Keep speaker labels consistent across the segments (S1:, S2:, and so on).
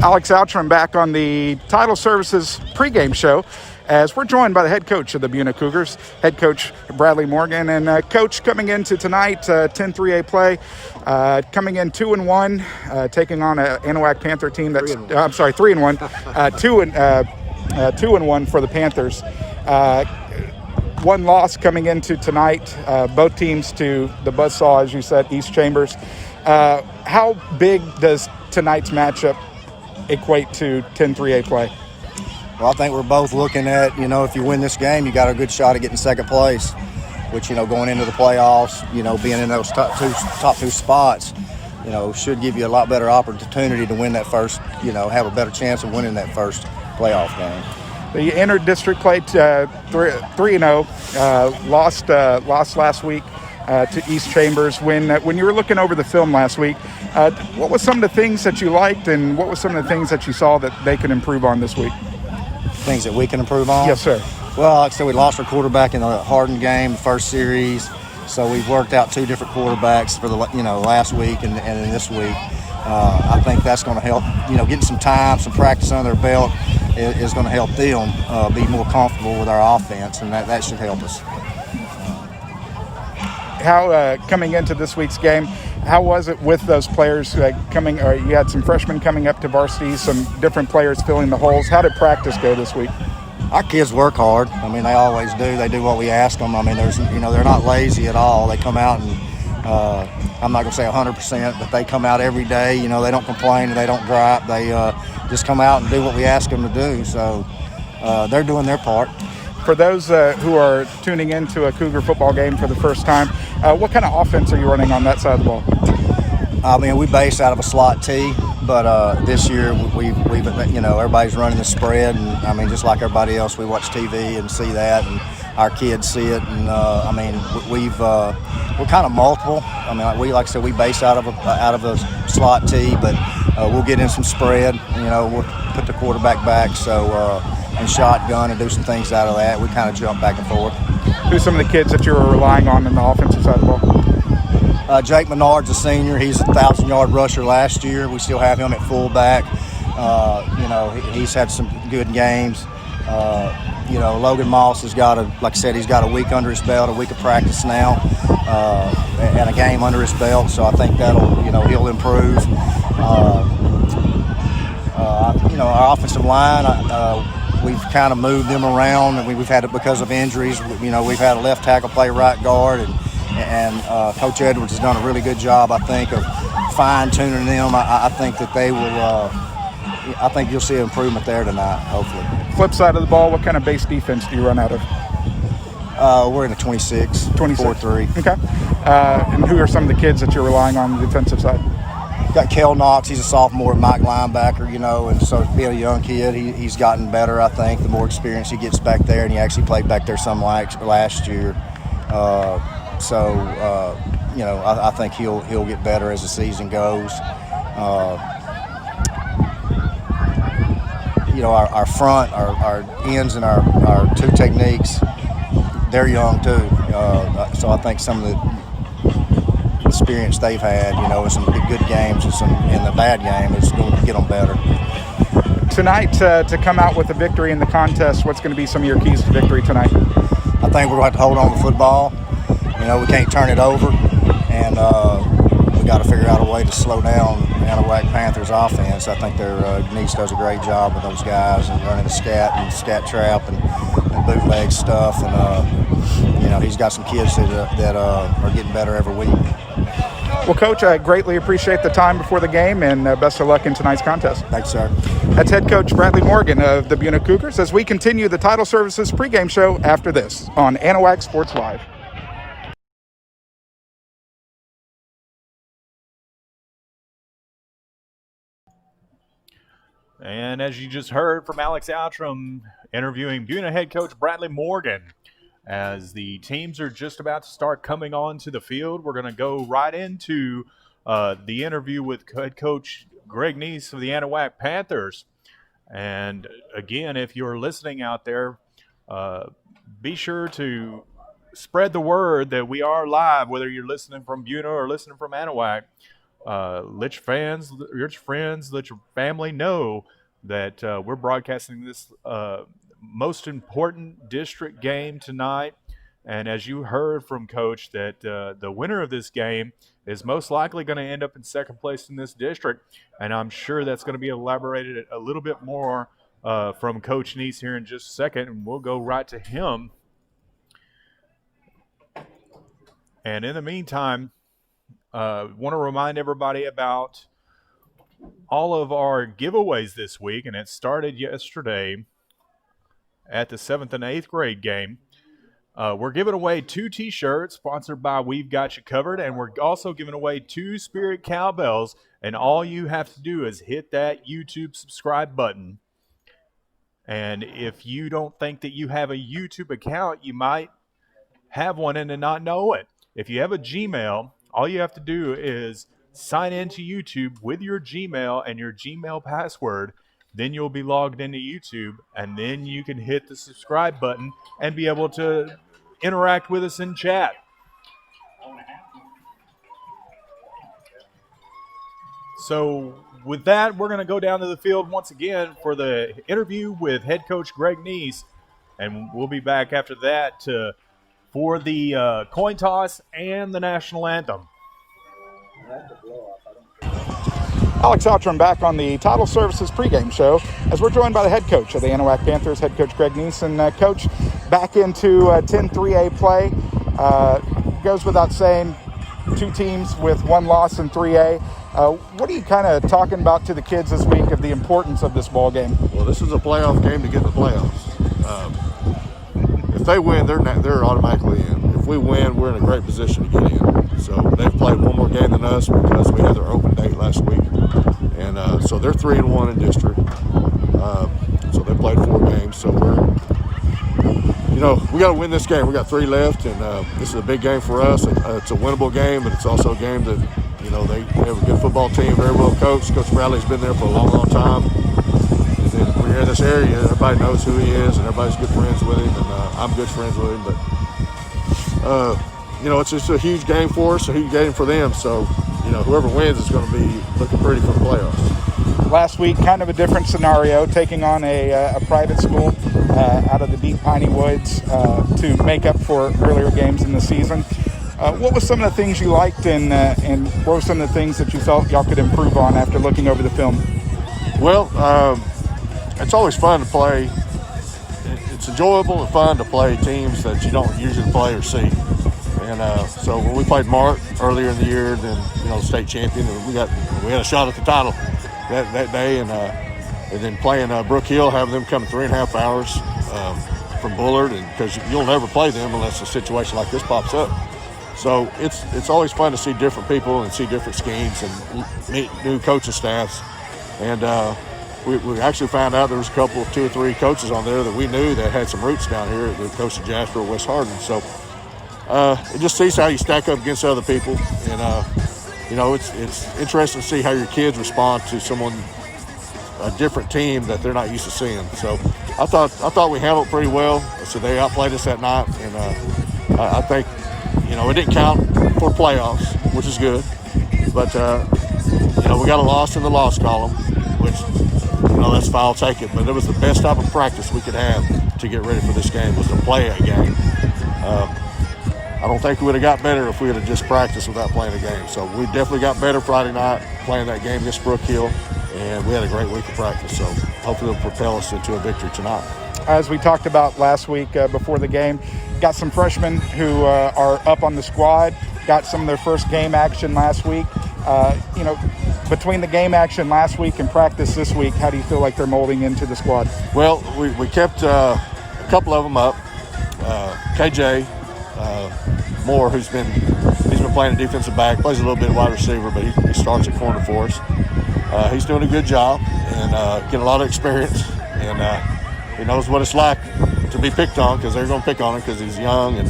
S1: Alex Outram back on the Title Services pregame show as we're joined by the head coach of the Buna Cougars, head coach Bradley Morgan. And coach, coming into tonight, 10-3A play, coming in 2-1, taking on an Anahuac Panther team that's, 3-1, 2-1 for the Panthers. One loss coming into tonight, both teams to the buzzsaw, as you said, East Chambers. How big does tonight's matchup equate to 10-3A play?
S2: Well, I think we're both looking at, if you win this game, you got a good shot at getting second place, which, going into the playoffs, being in those top two spots, should give you a lot better opportunity to win that first, have a better chance of winning that first playoff game.
S1: The inter-district played 3-0, lost last week to East Chambers. When you were looking over the film last week, what was some of the things that you liked, and what was some of the things that you saw that they could improve on this week?
S2: Things that we can improve on?
S1: Yes, sir.
S2: Well, like I said, we lost our quarterback in the Hardin game, the first series, so we've worked out two different quarterbacks for the last week and this week. I think that's going to help. Getting some time, some practice under their belt is going to help them be more comfortable with our offense, and that should help us.
S1: How coming into this week's game, how was it with those players coming? Or you had some freshmen coming up to varsity, some different players filling the holes. How did practice go this week?
S2: Our kids work hard. I mean, they always do. They do what we ask them. I mean, they're not lazy at all. They come out and I'm not going to say 100%, but they come out every day. They don't complain and they don't gripe. They just come out and do what we ask them to do. So they're doing their part.
S1: For those who are tuning into a Cougar football game for the first time, what kind of offense are you running on that side of the ball?
S2: I mean, we base out of a slot T, but this year we've everybody's running the spread, and I mean, just like everybody else, we watch TV and see that, and our kids see it, and we're kind of multiple. I mean, like I said, we base out of a slot T, but we'll get in some spread. We'll put the quarterback back, and shotgun and do some things out of that. We kind of jump back and forth.
S1: Who's some of the kids that you were relying on in the offensive side of the ball?
S2: Jake Menard's a senior. He's a 1,000-yard rusher last year. We still have him at fullback. He's had some good games. Logan Moss has got he's got a week under his belt, a week of practice now, and a game under his belt. So I think he'll improve. Our offensive line, we've kind of moved them around, and we've had it because of injuries. We've had a left tackle play right guard, and Coach Edwards has done a really good job, I think, of fine-tuning them. I think that they will I think you'll see an improvement there tonight, hopefully.
S1: Flip side of the ball, what kind of base defense do you run out of?
S2: We're in a 26, 4-3.
S1: Okay. And who are some of the kids that you're relying on the defensive side?
S2: Got Kel Knox. He's a sophomore at Mike linebacker, and so being a young kid, he's gotten better, I think, the more experience he gets back there, and he actually played back there some last year. I think he'll get better as the season goes. Our front, our ends, and our two techniques, they're young too. So I think some of the experience they've had, in some good games and the bad game is going to get them better.
S1: Tonight, to come out with a victory in the contest, what's going to be some of your keys to victory tonight?
S2: I think we're going to have to hold on to football. We can't turn it over, and we got to figure out a way to slow down Anahuac Panthers offense. I think Neece does a great job with those guys and running the scat trap and bootleg stuff, and he's got some kids that are getting better every week.
S1: Well, Coach, I greatly appreciate the time before the game, and best of luck in tonight's contest.
S2: Thanks, sir.
S1: That's head coach Bradley Morgan of the Buna Cougars as we continue the Title Services pregame show after this on Anahuac Sports Live.
S3: And as you just heard from Alex Outram interviewing Buna head coach Bradley Morgan, as the teams are just about to start coming onto the field, we're going to go right into the interview with head coach Greg Neece of the Anahuac Panthers. And again, if you're listening out there, be sure to spread the word that we are live, whether you're listening from Buna or listening from Anahuac. let your fans, your friends, let your family know that we're broadcasting this most important district game tonight. And as you heard from Coach, that the winner of this game is most likely going to end up in second place in this district. And I'm sure that's going to be elaborated a little bit more from Coach Neece here in just a second. And we'll go right to him. And in the meantime, want to remind everybody about all of our giveaways this week. And it started yesterday at the 7th and 8th grade game. We're giving away 2 T-shirts sponsored by We've Got You Covered, and we're also giving away 2 Spirit Cowbells, and all you have to do is hit that YouTube subscribe button. And if you don't think that you have a YouTube account, you might have one and not know it. If you have a Gmail, all you have to do is sign into YouTube with your Gmail and your Gmail password. Then you'll be logged into YouTube, and then you can hit the subscribe button and be able to interact with us in chat. So with that, we're going to go down to the field once again for the interview with head coach Greg Neece, and we'll be back after that for the coin toss and the national anthem.
S1: Alex Outram back on the Title Services pregame show as we're joined by the head coach of the Anahuac Panthers, head coach Greg Neece. And Coach, back into 10-3A play. Goes without saying, 2 teams with 1 loss in 3A. What are you kind of talking about to the kids this week of the importance of this ball game?
S4: Well, this is a playoff game to get in the playoffs. If they win, they're automatically in. If we win, we're in a great position to get in. So they've played one more game than us because we had their open date last week. And so they're 3-1 in district. So they played 4 games. So we got to win this game. We got 3 left, and this is a big game for us. It's a winnable game, but it's also a game that, they have a good football team, very well coached. Coach Bradley's been there for a long, long time. And then when you're in this area, everybody knows who he is, and everybody's good friends with him, and I'm good friends with him. But, it's just a huge game for us, a huge game for them. So, whoever wins is going to be looking pretty for the playoffs.
S1: Last week, kind of a different scenario, taking on a private school out of the deep piney woods to make up for earlier games in the season. What was some of the things you liked, and what were some of the things that you felt y'all could improve on after looking over the film?
S4: Well, it's always fun to play. It's enjoyable and fun to play teams that you don't usually play or see. And so when we played Mart earlier in the year, then state champion, we had a shot at the title that day, and then playing Brook Hill, having them come 3.5 hours from Bullard, and because you'll never play them unless a situation like this pops up. So it's always fun to see different people and see different schemes and meet new coaching staffs. And we actually found out there was a couple, 2 or 3 coaches on there that we knew that had some roots down here, the coach of Jasper, West Hardin. So it just sees how you stack up against other people. And, it's interesting to see how your kids respond to a different team that they're not used to seeing. So I thought we handled it pretty well. So they outplayed us that night. And I think, it didn't count for playoffs, which is good. But, we got a loss in the loss column, which, that's fine, I'll take it. But it was the best type of practice we could have to get ready for this game, was to play a game. I don't think we would have got better if we would have just practiced without playing a game. So we definitely got better Friday night playing that game against Brook Hill, and we had a great week of practice. So hopefully it'll propel us into a victory tonight.
S1: As we talked about last week before the game, got some freshmen who are up on the squad, got some of their first game action last week. Between the game action last week and practice this week, how do you feel like they're molding into the squad?
S4: Well, we kept a couple of them up. KJ Moore, he's been playing a defensive back, plays a little bit of wide receiver, but he starts at corner for us. He's doing a good job and getting a lot of experience, and he knows what it's like to be picked on, because they're going to pick on him because he's young and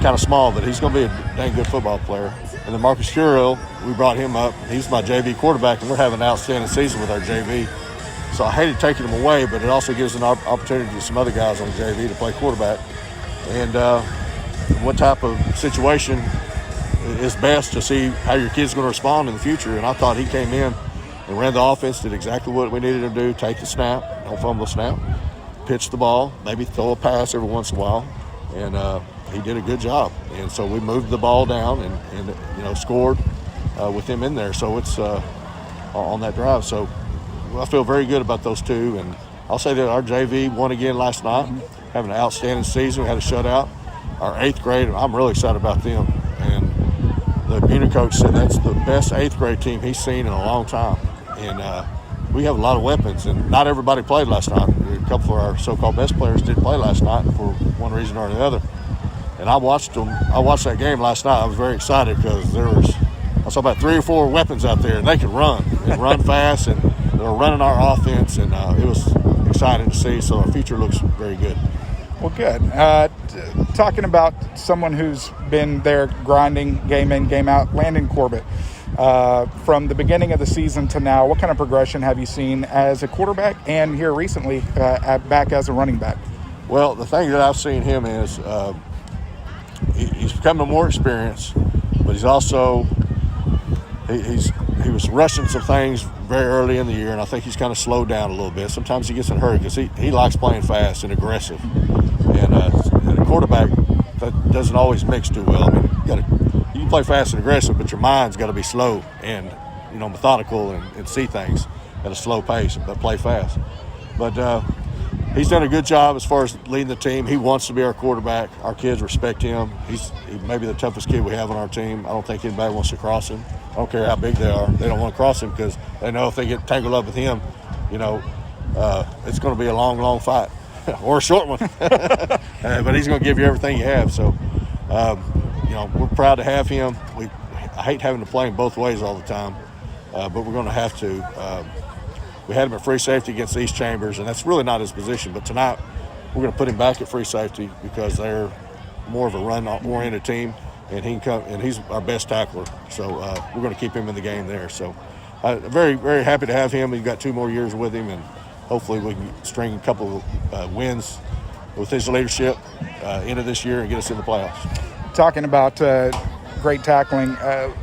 S4: kind of small, but he's going to be a dang good football player. And then Marcus Curiel, we brought him up. He's my JV quarterback, and we're having an outstanding season with our JV. So I hated taking him away, but it also gives an opportunity to some other guys on the JV to play quarterback. And what type of situation is best to see how your kid's going to respond in the future. And I thought he came in and ran the offense, did exactly what we needed him to do: take the snap, don't fumble the snap, pitch the ball, maybe throw a pass every once in a while, and he did a good job. And so we moved the ball down and scored with him in there. So it's on that drive. So I feel very good about those two. And I'll say that our JV won again last night, having an outstanding season. We had a shutout. Our 8th grade, I'm really excited about them. And the Buna coach said that's the best 8th grade team he's seen in a long time. And we have a lot of weapons, and not everybody played last night. A couple of our so-called best players didn't play last night for one reason or another. And I watched that game last night. I was very exciid because I saw about 3 or 4 weapons out there, and they could run fast, and they were running our offense, and it was exciting to see. So our future looks very good.
S1: Well, good. Talking about someone who's been there grinding game in, game out, Landon Corbett. From the beginning of the season to now, what kind of progression have you seen as a quarterback and here recently back as a running back?
S4: Well, the thing that I've seen him is he's becoming more experienced, but he's also he was rushing some things very early in the year, and I think he's kind of slowed down a little bit. Sometimes he gets in a hurry because he likes playing fast and aggressive, and a quarterback that doesn't always mix too well. I mean, you can play fast and aggressive, but your mind's got to be slow and methodical and see things at a slow pace, but play fast. But he's done a good job as far as leading the team. He wants to be our quarterback. Our kids respect him. He may be the toughest kid we have on our team. I don't think anybody wants to cross him. I don't care how big they are. They don't want to cross him because they know if they get tangled up with him, it's going to be a long, long fight or a short one. But he's going to give you everything you have. So, we're proud to have him. I hate having to play him both ways all the time, but we're going to have to. We had him at free safety against East Chambers, and that's really not his position. But tonight, we're going to put him back at free safety because they're more of a run-oriented team, and he can come, and he's our best tackler. So we're going to keep him in the game there. So very, very happy to have him. We've got 2 more years with him, and hopefully we can string a couple of wins with his leadership into this year and get us in the playoffs.
S1: Talking about great tackling,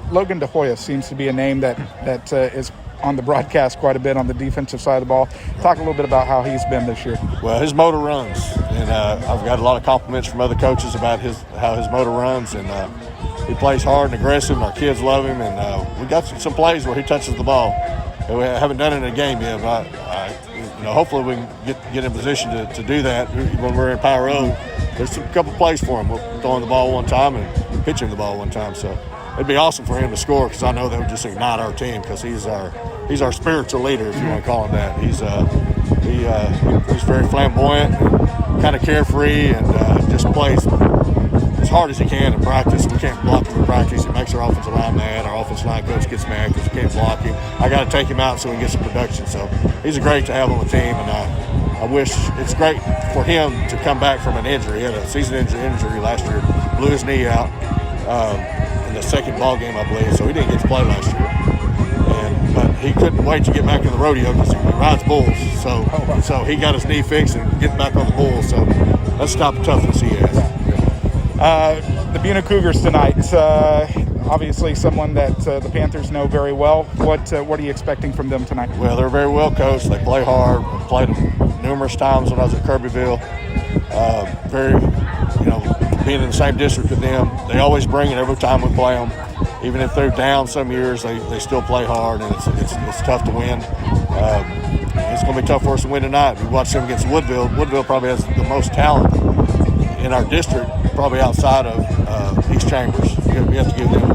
S1: Logan DeHoya seems to be a name that is on the broadcast quite a bit on the defensive side of the ball. Talk a little bit about how he's been this year.
S4: Well, his motor runs, and I've got a lot of compliments from other coaches about how his motor runs, and he plays hard and aggressive, and our kids love him, and we got some plays where he touches the ball. And we haven't done it in a game yet, but hopefully we can get in position to do that when we're in Power O. There's a couple plays for him. We're throwing the ball one time and pitching the ball one time, so it'd be awesome for him to score because I know that would just ignite our team because he's our spiritual leader, if you want to call him that. He's very flamboyant, kind of carefree, and just plays as hard as he can in practice. We can't block him in practice. It makes our offensive line mad. Our offensive line coach gets mad because we can't block him. I got to take him out so we can get some production. So he's great to have on the team, and I wish it's great for him to come back from an injury. He had a season injury last year, blew his knee out in the second ball game, I believe. So he didn't get to play last year. But he couldn't wait to get back in the rodeo because he rides bulls. So he got his knee fixed and getting back on the bulls. So that's the type of toughness he has.
S1: The Buna Cougars tonight, obviously someone that the Panthers know very well. What are you expecting from them tonight?
S4: Well, they're very well coached. They play hard. I played them numerous times when I was at Kirbyville. Being in the same district with them, they always bring it every time we play them. Even if they're down some years, they still play hard, and it's tough to win. It's going to be tough for us to win tonight. We watched them against Woodville. Woodville probably has the most talent in our district, probably outside of East Chambers. We have to give them,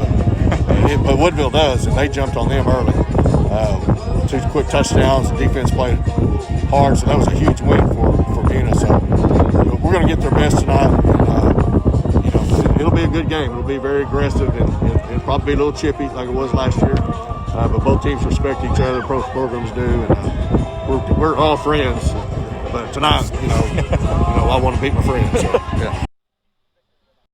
S4: but Woodville does, and they jumped on them early. 2 quick touchdowns. The defense played hard, so that was a huge win for Buna. So we're going to get their best tonight. And, it'll be a good game. It'll be very aggressive and probably be a little chippy like it was last year. But both teams respect each other. Both programs do, and we're all friends. But tonight, I want to beat my friends. So, yeah.